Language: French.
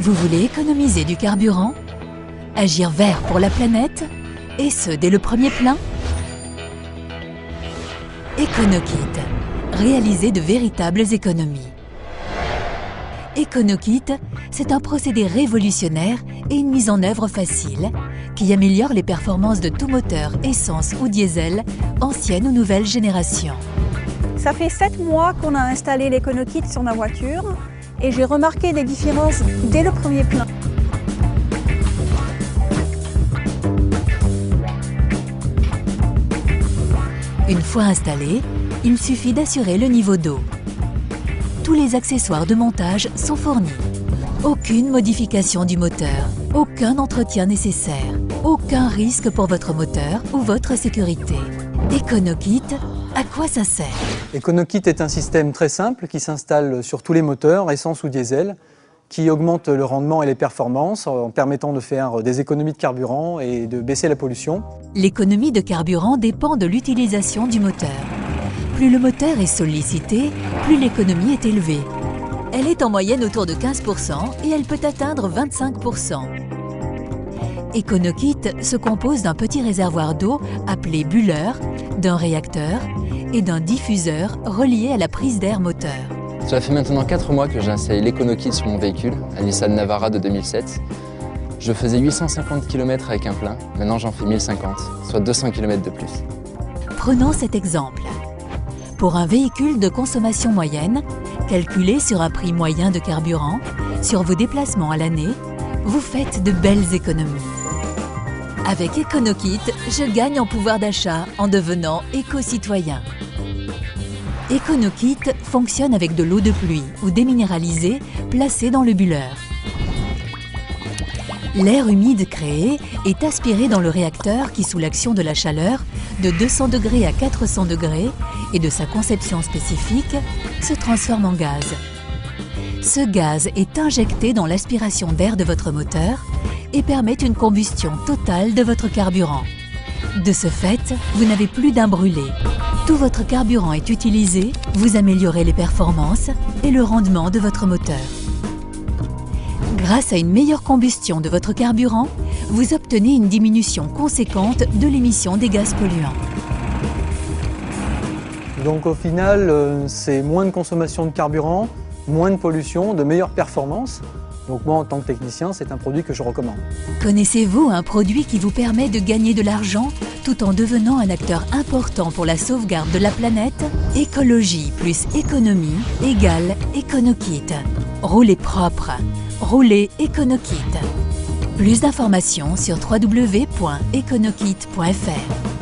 Vous voulez économiser du carburant? Agir vert pour la planète? Et ce, dès le premier plein? EconoKit, réaliser de véritables économies. EconoKit, c'est un procédé révolutionnaire et une mise en œuvre facile qui améliore les performances de tout moteur, essence ou diesel, ancienne ou nouvelle génération. Ça fait 7 mois qu'on a installé l'EconoKit sur ma voiture et j'ai remarqué des différences dès le premier plein. Une fois installé, il suffit d'assurer le niveau d'eau. Tous les accessoires de montage sont fournis. Aucune modification du moteur, aucun entretien nécessaire, aucun risque pour votre moteur ou votre sécurité. EconoKit, à quoi ça sert? EconoKit est un système très simple qui s'installe sur tous les moteurs, essence ou diesel, qui augmente le rendement et les performances en permettant de faire des économies de carburant et de baisser la pollution. L'économie de carburant dépend de l'utilisation du moteur. Plus le moteur est sollicité, plus l'économie est élevée. Elle est en moyenne autour de 15% et elle peut atteindre 25%. EconoKit se compose d'un petit réservoir d'eau appelé bulleur, d'un réacteur et d'un diffuseur relié à la prise d'air moteur. Cela fait maintenant 4 mois que j'ai installé l'EconoKit sur mon véhicule, un Nissan Navara de 2007. Je faisais 850 km avec un plein, maintenant j'en fais 1050, soit 200 km de plus. Prenons cet exemple. Pour un véhicule de consommation moyenne, calculé sur un prix moyen de carburant, sur vos déplacements à l'année, vous faites de belles économies. Avec EconoKit, je gagne en pouvoir d'achat en devenant éco-citoyen. EconoKit fonctionne avec de l'eau de pluie ou déminéralisée placée dans le bulleur. L'air humide créé est aspiré dans le réacteur qui, sous l'action de la chaleur, de 200 degrés à 400 degrés et de sa conception spécifique, se transforme en gaz. Ce gaz est injecté dans l'aspiration d'air de votre moteur et permet une combustion totale de votre carburant. De ce fait, vous n'avez plus d'un brûlé. Tout votre carburant est utilisé, vous améliorez les performances et le rendement de votre moteur. Grâce à une meilleure combustion de votre carburant, vous obtenez une diminution conséquente de l'émission des gaz polluants. Donc au final, c'est moins de consommation de carburant, moins de pollution, de meilleures performances. Donc moi, en tant que technicien, c'est un produit que je recommande. Connaissez-vous un produit qui vous permet de gagner de l'argent tout en devenant un acteur important pour la sauvegarde de la planète? Écologie plus économie égale EconoKit. Roulez propre. Roulez EconoKit. Plus d'informations sur www.econokit.fr.